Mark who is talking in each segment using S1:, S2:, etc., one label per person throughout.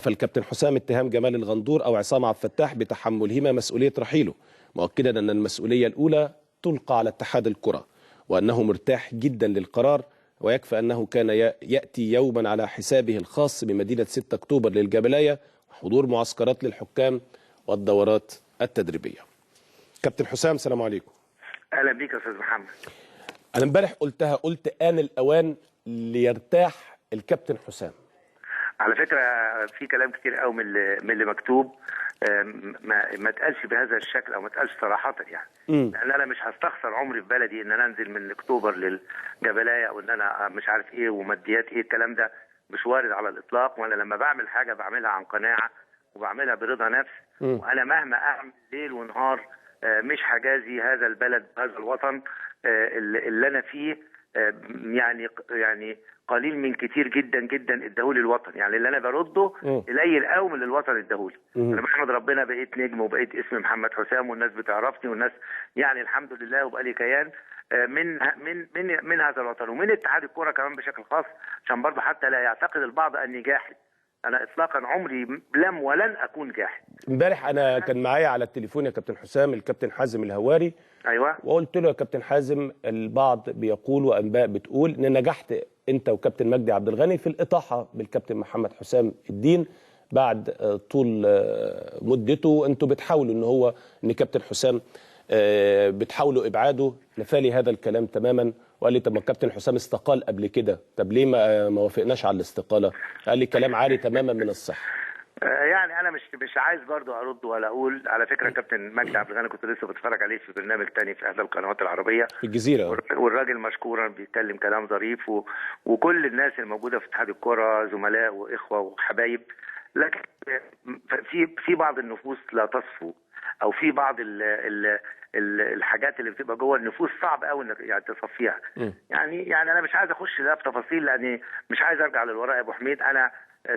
S1: فالكابتن حسام اتهام جمال الغندور أو عصام عبد الفتاح بتحملهما مسؤولية رحيله، مؤكدا أن المسؤولية الأولى تلقى على اتحاد الكرة وأنه مرتاح جدا للقرار، ويكفي أنه كان يأتي يوما على حسابه الخاص بمدينة 6 أكتوبر للجبلاية وحضور معسكرات للحكام والدورات التدريبية. كابتن حسام، سلام عليكم.
S2: اهلا بيك يا استاذ محمد.
S1: أنا امبارح قلت آن الأوان ليرتاح الكابتن حسام.
S2: على فكره في كلام كتير قوي من اللي مكتوب ما اتقالش بهذا الشكل او ما اتقالش صراحه يعني. لان انا مش هستخسر عمري في بلدي ان انا انزل من اكتوبر للجبلايه او ان انا مش عارف ايه وماديات ايه، الكلام ده مش وارد على الاطلاق. وانا لما بعمل حاجه بعملها عن قناعه وبعملها برضا نفس، وانا مهما اعمل ليل ونهار مش هجازي هذا البلد هذا الوطن اللي انا فيه يعني قليل من كتير جدا جدا اداهولي الوطن. يعني اللي انا برده قليل قوي من اللي الوطن اداهولي. انا بحمد ربنا بقيت نجم وبقيت اسمي محمد حسام والناس بتعرفني والناس يعني الحمد لله وبقى لي كيان من هذا الوطن ومن اتحاد الكوره كمان بشكل خاص، عشان برضه حتى لا يعتقد البعض اني جاحد. انا اطلاقا عمري لم ولن اكون جاحد.
S1: امبارح انا كان معايا على التليفون يا كابتن حسام الكابتن حازم الهواري.
S2: ايوه.
S1: وقلت له يا كابتن حازم، البعض بيقول وانباء بتقول ان نجحت انت وكابتن مجدي عبد الغني في الاطاحه بالكابتن محمد حسام الدين بعد طول مدته. انتوا بتحاولوا ان كابتن حسام بتحاولوا ابعاده. نفالي هذا الكلام تماما وقال لي طب ما الكابتن حسام استقال قبل كده، طب ليه ما وافقناش على الاستقاله؟ قال لي كلام عالي تماما من الصحه.
S2: يعني انا مش عايز برضو ارد ولا اقول. على فكره كابتن مجدي عبد الغني كنت لسه بتفرج عليه في برنامج تاني في احدى القنوات العربيه
S1: في الجزيره،
S2: والراجل مشكورا بيتكلم كلام ظريف وكل الناس الموجوده في اتحاد الكره زملاء واخوه وحبايب. لكن في بعض النفوس لا تصفو، او في بعض الحاجات اللي بتبقى جوه النفوس صعب قوي انك يعني تصفيها. يعني انا مش عايز اخش لا في تفاصيل لاني مش عايز ارجع للوراء يا ابو حميد. انا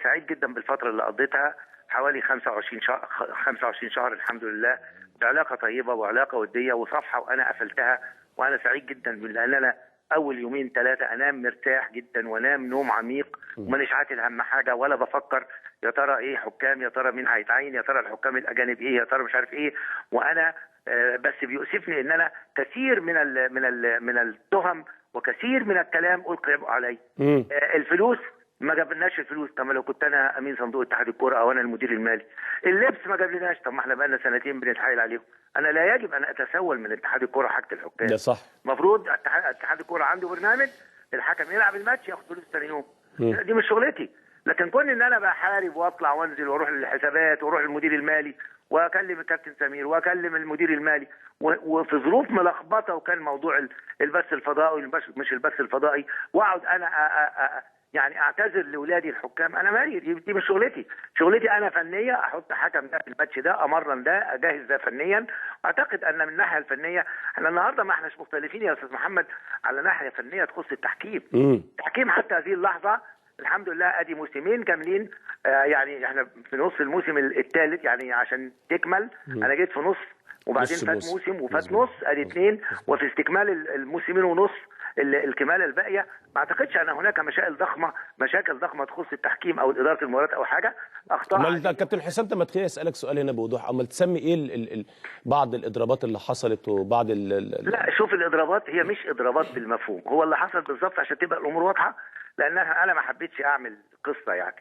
S2: سعيد جدا بالفتره اللي قضيتها حوالي 25 شهر الحمد لله، بعلاقه طيبه وعلاقه وديه وصفحه وانا قفلتها. وانا سعيد جدا لان انا اول يومين ثلاثه انام مرتاح جدا وانام نوم عميق ومانيش عاتل هم حاجه ولا بفكر يا ترى ايه حكام، يا ترى مين هيتعين، يا ترى الحكام الاجانب ايه، يا ترى مش عارف ايه. وانا بس بيؤسفني ان انا كثير من التهم وكثير من الكلام القي علي. الفلوس ما جابلناش الفلوس. طب لو كنت انا امين صندوق اتحاد الكوره او انا المدير المالي، اللبس ما جابلناش. طب ما احنا بقالنا سنتين بنتحايل عليهم. انا لا يجب ان اتسول من اتحاد الكوره حاجه الحكام.
S1: ده صح.
S2: المفروض اتحاد الكوره عنده برنامج، الحكم يلعب الماتش ياخد فلوس ثاني يوم. دي مش شغلتي. لكن كون ان انا بحارب واطلع وانزل واروح للحسابات واروح للمدير المالي واكلم الكابتن سمير واكلم المدير المالي وفي ظروف ملخبطه، وكان موضوع البث الفضائي مش البث الفضائي، واقعد انا يعني اعتذر لاولادي الحكام. انا مالي، دي مش شغلتي. شغلتي انا فنيه، احط حكم ده في الماتش ده، امرن ده، اجهز ده فنيا. اعتقد ان من الناحيه الفنيه احنا النهارده ما احناش مختلفين يا استاذ محمد على ناحيه فنيه تخص التحكيم. التحكيم حتى هذه اللحظه الحمد لله ادي موسمين كاملين. يعني احنا في نص الموسم الثالث يعني عشان تكمل. انا جيت في نص وبعدين فات موسم وفات نص، ادي اثنين، وفي استكمال الموسمين ونص الكماله الباقيه. ما اعتقدش ان هناك مشاكل ضخمه تخص التحكيم او اداره المباريات او حاجه اخطاء.
S1: امال كابتن حسام، طب ما تخليني اسالك سؤال هنا بوضوح، امال تسمي ايه بعض الاضرابات اللي حصلت وبعض
S2: لا شوف، الاضرابات هي مش اضرابات بالمفهوم. هو اللي حصل بالظبط عشان تبقى الامور واضحه، لان انا ما حبيتش اعمل قصه يعني.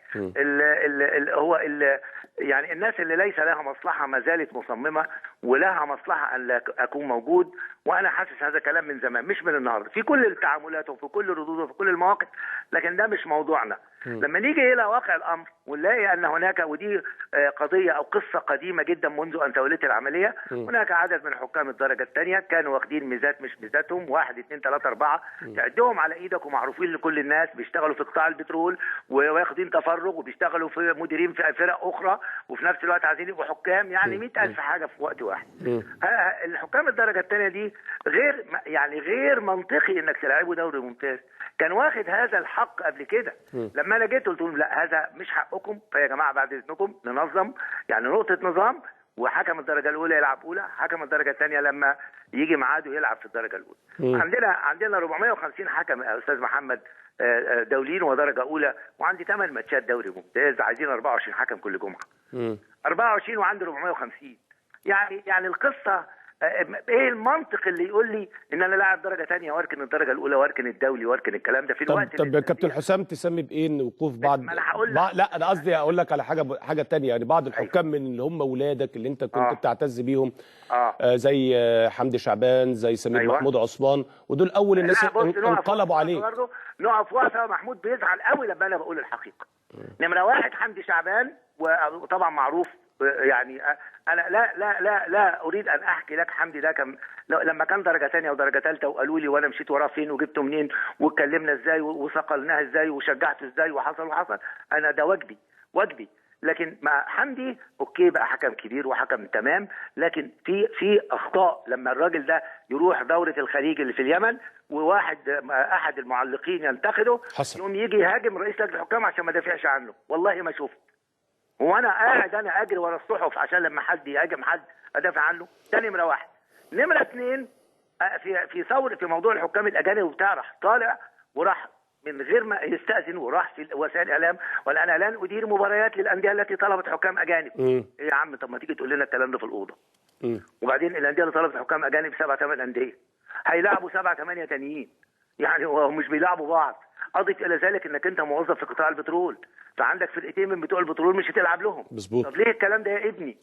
S2: يعني الناس اللي ليس لها مصلحه ما زالت مصممه ولها مصلحه ان لا اكون موجود. وانا حاسس هذا كلام من زمان مش من النهارده، في كل التعاملات وفي كل الردود وفي كل المواقف. لكن ده مش موضوعنا. لما نيجي الى واقع الامر ونلاقي ان هناك، ودي قضيه او قصه قديمه جدا منذ ان توليت العمليه، هناك عدد من حكام الدرجه الثانيه كانوا واخدين ميزات مش ميزاتهم، 1 2 3 4 تعدهم على ايدك ومعروفين لكل الناس، بيشتغلوا في قطاع البترول واخدين تفرغ وبيشتغلوا في مديرين في فرق اخرى وفي نفس الوقت عايزين يبقوا حكام. يعني 100,000 حاجه في وقت واحد. الحكام الدرجه الثانيه دي غير منطقي انك تلعبوا دوري ممتاز. كان واخد هذا الحق قبل كده. لما انا جيت قلت لهم لا هذا مش حقكم، فيا جماعه بعد اذنكم ننظم، يعني نقطه نظام، وحكم الدرجه الاولى يلعب اولى، حكم الدرجه الثانيه لما يجي ميعاده يلعب في الدرجه الاولى. عندنا 450 حكم يا استاذ محمد دوليين ودرجه اولى، وعندي 8 ماتشات دوري ممتاز، عايزين 24 حكم كل جمعه. 24 وعندي 450. يعني القصه ايه المنطق اللي يقول لي ان انا لاعب درجه ثانيه واركن الدرجه الاولى واركن الدولي واركن الكلام ده في الوقت
S1: طب يا كابتن حسام تسمي بايه ان وقوف بعض
S2: ما انا هقول لك.
S1: لا انا قصدي اقول لك على حاجه ثانيه، يعني بعض الحكام من اللي هم اولادك اللي انت كنت بتعتز بيهم، زي حمدي شعبان، زي سمير محمود عثمان، ودول اول الناس انقلبوا عليه.
S2: نقف وقفه. محمود بيزعل قوي لما انا بقول الحقيقه. نمره واحد حمدي شعبان، وطبعا معروف، يعني انا لا اريد ان احكي لك حمدي ده كان لما كان درجه ثانيه ودرجه ثالثه وقالوا لي وانا مشيت وراه فين وجبته منين واتكلمنا ازاي وصقلناه ازاي وشجعته ازاي وحصل. انا ده واجبي. لكن مع حمدي اوكي بقى حكم كبير وحكم تمام، لكن في اخطاء لما الراجل ده يروح دوره الخليج اللي في اليمن احد المعلقين ينتقده، يقوم يجي يهاجم رئيس لجنه الحكام عشان ما دافعش عنه. والله ما شفت. وانا قاعد انا اجري ورا الصحف عشان لما حد يهاجم حد ادافع عنه. ده نمره واحد. نمره اثنين، في موضوع الحكام الاجانب وبتاع، راح طالع وراح من غير ما يستأذن وراح في وسائل الاعلام ولا انا لن ادير مباريات للانديه التي طلبت حكام اجانب. ايه يا عم، طب ما تيجي تقول لنا الكلام ده في الاوضه. وبعدين الانديه اللي طلبت حكام اجانب 7 8 انديه هيلاعبوا 7 8 تانيين، يعني هو مش بيلاعبوا بعض. اضف الى ذلك انك انت موظف في قطاع البترول، فعندك فرقتين من بتوع البترول مش هتلعب لهم.
S1: مظبوط.
S2: طب ليه الكلام ده يا ابني؟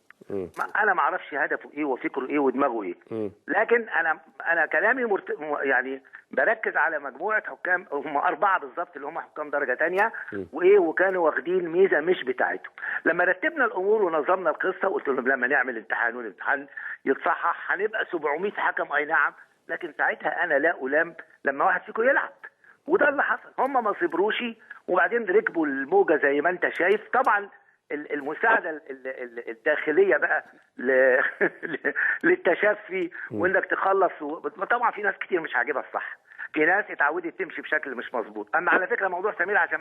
S2: انا ما اعرفش هدفه ايه وفكره ايه ودماغه ايه. لكن انا كلامي يعني بركز على مجموعه حكام، هم 4 بالظبط اللي هم حكام درجه ثانيه، وكانوا واخدين ميزه مش بتاعتهم. لما رتبنا الامور ونظمنا القصه وقلت لهم لما نعمل امتحان والامتحان يتصحح هنبقى 700 حكم، اي نعم، لكن ساعتها انا لا الام لما واحد فيكم يلعب. وده اللي حصل. هم ما صبروش وبعدين ركبوا الموجه زي ما انت شايف. طبعا المساعده الداخليه بقى للتشفي وانك تخلص. طبعا في ناس كتير مش عاجبها الصح، في ناس اتعودت تمشي بشكل مش مظبوط. اما على فكره موضوع سمير عشان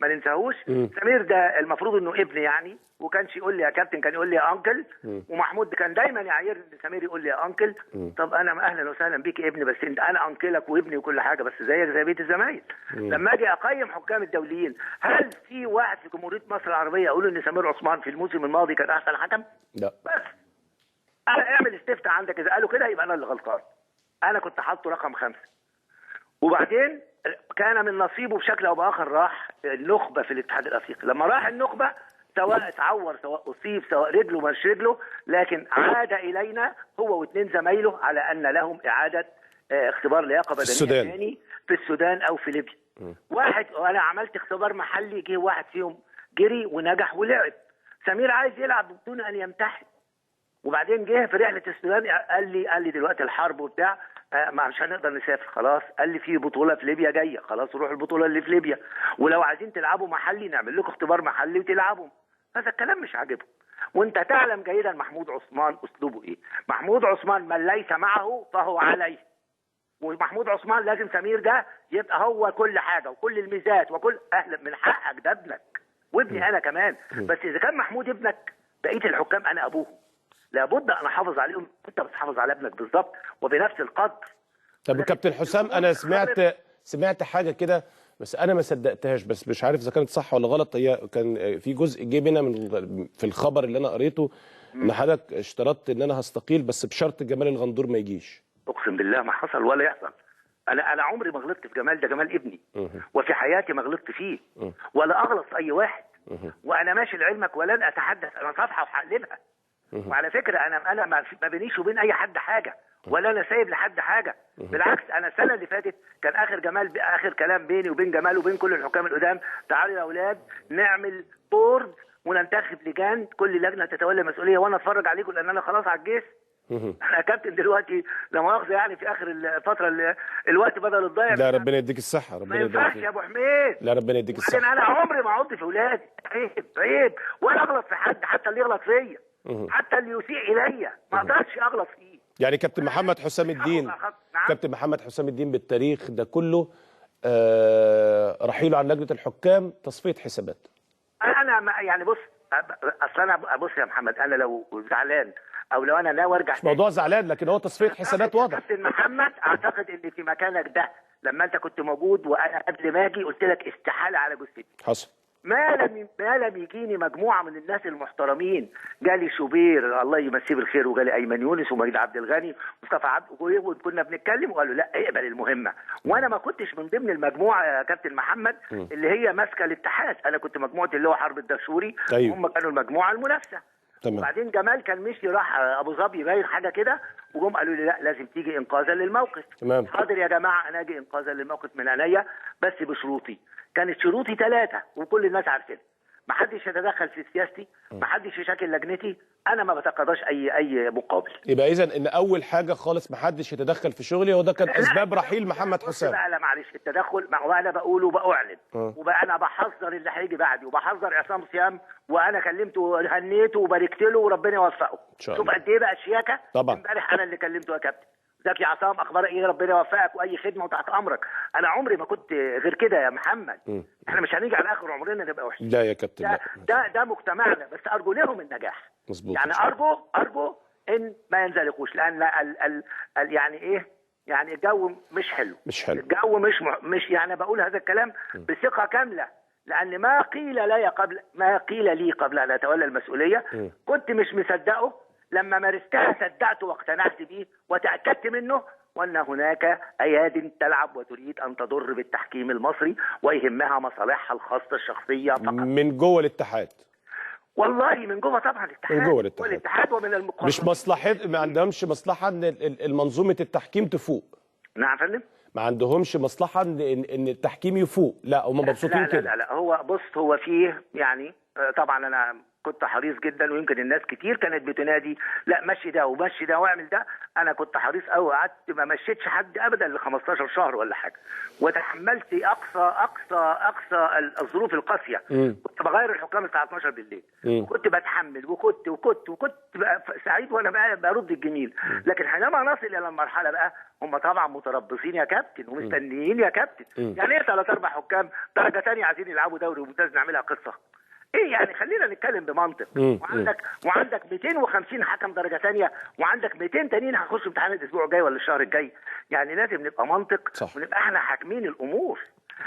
S2: ما ننساهوش، سمير ده المفروض انه ابن يعني، وكانش يقول لي يا كابتن، كان يقول لي يا انكل. ومحمود كان دايما يعايرني ان سمير يقول لي يا انكل. طب انا اهلا وسهلا بيك يا ابني، بس انا انكلك وابني وكل حاجه، بس زيك زي بيت الزمايل. لما اجي اقيم حكام الدوليين، هل في واحد في جمهوريه مصر العربيه يقول ان سمير عثمان في الموسم الماضي كان احسن حكم؟
S1: لا.
S2: بس اعمل استفتاء عندك، اذا قالوا كده يبقى انا اللي غلطان. انا كنت حاطه رقم 5. وبعدين كان من نصيبه بشكل او باخر راح النخبه في الاتحاد الافريقي. لما راح النخبه سواء اتعور سواء اصيب سواء رجله مش رجله، لكن عاد الينا هو واثنين زمايله على ان لهم اعاده اختبار لياقه بدنيه ثاني في السودان او في ليبيا. واحد، وانا عملت اختبار محلي، جه واحد فيهم جري ونجح ولعب. سمير عايز يلعب بدون ان يمتحن. وبعدين جه في رحله السودان قال لي دلوقتي الحرب وبتاع، مش هنقدر نسافر خلاص. قال لي في بطوله في ليبيا جايه، خلاص روحوا البطوله اللي في ليبيا، ولو عايزين تلعبوا محلي نعمل لكم اختبار محلي وتلعبوا. هذا الكلام مش عاجبهم. وانت تعلم جيدا محمود عثمان اسلوبه ايه. محمود عثمان من ليس معه فهو عليه. ومحمود عثمان لازم سمير ده يبقى هو كل حاجه وكل الميزات وكل من حقك، ده ابنك وابني انا كمان. بس اذا كان محمود ابنك، بقيه الحكام انا ابوهم، لابد ان احافظ عليهم. انت بتحافظ على ابنك بالظبط وبنفس القدر.
S1: طب كابتن حسام، انا سمعت حاجه كده بس انا ما صدقتهاش، بس مش عارف اذا كانت صح ولا غلط. هي كان في جزء جه بينا في الخبر اللي انا قريته ان حضرتك اشترطت ان انا هستقيل بس بشرط جمال الغندور ما يجيش.
S2: اقسم بالله ما حصل ولا يحصل. انا عمري ما غلطت في جمال، ده جمال ابني. وفي حياتي ما غلطت فيه ولا اغلط في اي واحد. وانا ماشي لعلمك ولن اتحدث، انا صفحه وهقلبها. وعلى فكره انا ما بينيش وبين اي حد حاجه، ولا انا سايب لحد حاجه. بالعكس، انا السنه اللي فاتت كان اخر كلام بيني وبين جمال وبين كل الحكام القدام، تعالوا يا اولاد نعمل بورد وننتخب لجان، كل لجنه تتولى مسؤوليه وانا اتفرج عليكم، لان انا خلاص عجزت. انا كابتن دلوقتي لا مؤاخذه يعني في اخر الفتره الوقت بدل الضايع.
S1: لا ربنا يديك الصحه،
S2: ربنا يديك. ما ينفعش يا ابو حميد.
S1: لا ربنا يديك الصحه.
S2: لكن انا عمري ما اعض في اولادي، عيب ولا اغلط في حد، حتى اللي يغلط فيا، حتى اللي يسيء الي ما اقدرش اغلط فيه.
S1: يعني كابتن محمد حسام الدين، نعم. كابتن محمد حسام الدين بالتاريخ ده كله رحيله عن لجنه الحكام تصفيه حسابات.
S2: انا يعني بص، اصل انا بص يا محمد، انا لو زعلان او لو انا ناوي ارجع
S1: مش موضوع زعلان، لكن هو تصفيه حسابات واضح.
S2: كابتن محمد اعتقد ان في مكانك ده لما انت كنت موجود وانا قبل ما اجي قلت لك استحاله على جثتي.
S1: حصل.
S2: ما لم يجيني مجموعه من الناس المحترمين، جالي شوبير الله يمسيه بالخير، وجالي ايمن يونس ومجدي عبد الغني ومصطفى عبد، وكنا بنتكلم وقالوا لا اقبل المهمه، وانا ما كنتش من ضمن المجموعه يا كابتن محمد اللي هي ماسكه الاتحاد، انا كنت مجموعه اللي هو حرب الدشوري.
S1: أيوه.
S2: هم كانوا المجموعه المنافسه.
S1: تمام.
S2: وبعدين جمال كان مشي راح ابو ظبي باين حاجه كده، وجم قالوا لي لا لازم تيجي انقاذا للموقف.
S1: تمام.
S2: حاضر يا جماعه انا اجي انقاذا للموقف من عينيا، بس بشروطي. كانت شروطي 3 وكل الناس عارفينها. ما حدش يتدخل في سياستي، ما حدش يشكل لجنتي، انا ما بتقاضاش اي مقابل.
S1: يبقى اذا ان اول حاجه خالص ما حدش يتدخل في شغلي، وده كان اسباب رحيل محمد حسام.
S2: لا معلش، التدخل وانا بقول وبأعلن وبقى انا بحذر اللي هيجي بعدي، وبحذر عصام صيام، وانا كلمته هنيته وباركت له وربنا يوفقه. شوف قد ايه بقى الشياكه.
S1: طبعا
S2: امبارح انا اللي كلمته يا كابتن، ازيك يا عصام، اخبارك ايه، ربنا يوفقك واي خدمه وتحت امرك. انا عمري ما كنت غير كده يا محمد. احنا مش هنيجي على اخر عمرنا نبقى وحشين.
S1: لا يا كابتن،
S2: ده مجتمعنا، بس ارجو لهم النجاح.
S1: مظبوط.
S2: يعني ارجو ان ما ينزلقوش، لان يعني ايه، يعني الجو مش حلو. الجو مش يعني بقول هذا الكلام بثقه كامله، لان ما قيل لي قبل ان اتولى المسؤوليه كنت مش مصدقه، لما مارستها صدقته واقتنعت بيه وتاكدت منه، وان هناك اياد تلعب وتريد ان تضر بالتحكيم المصري ويهمها مصالحها الخاصه الشخصيه فقط.
S1: من جوه الاتحاد.
S2: والله من جوه طبعا الاتحاد.
S1: من جوه الاتحاد
S2: ومن المقررين.
S1: مش مصلحه، ما عندهمش مصلحه ان المنظومه التحكيم تفوق.
S2: نعم يا فندم.
S1: ما عندهمش مصلحه ان التحكيم يفوق، لا هم مبسوطين كده.
S2: لا هو بص، هو فيه يعني طبعا انا كنت حريص جدا، ويمكن الناس كتير كانت بتنادي لا مشي ده ومشي ده واعمل ده. انا كنت حريص قوي، قعدت ما مشيتش حد ابدا ل 15 شهر ولا حاجه، وتحملت اقصى الظروف القاسيه. كنت بغير الحكام الساعه 12 بالليل، كنت بتحمل وكنت سعيد وانا برد الجميل. لكن حينما نصل الى المرحله بقى، هم طبعا متربصين يا كابتن ومستنيين يا كابتن. يعني ايه 3-4 حكام درجه ثانيه عايزين يلعبوا دوري ممتاز نعملها قصه؟ ايه يعني، خلينا نتكلم بمنطق. وعندك 250 حكم درجه ثانيه، وعندك 200 تانيين هيخشوا امتحان الاسبوع الجاي ولا الشهر الجاي. يعني لازم نبقى منطق، صح. ونبقى احنا حاكمين الامور.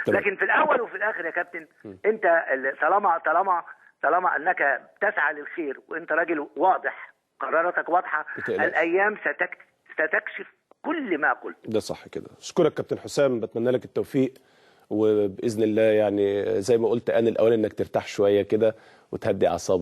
S2: طبعا. لكن في الاول وفي الاخر يا كابتن، انت طالما انك تسعى للخير وانت راجل واضح، قراراتك واضحه، الايام ستكشف كل ما قلت.
S1: ده صح كده. اشكرك كابتن حسام، بتمنى لك التوفيق، وباذن الله يعني زي ما قلت انا الاول انك ترتاح شويه كده وتهدي اعصابك.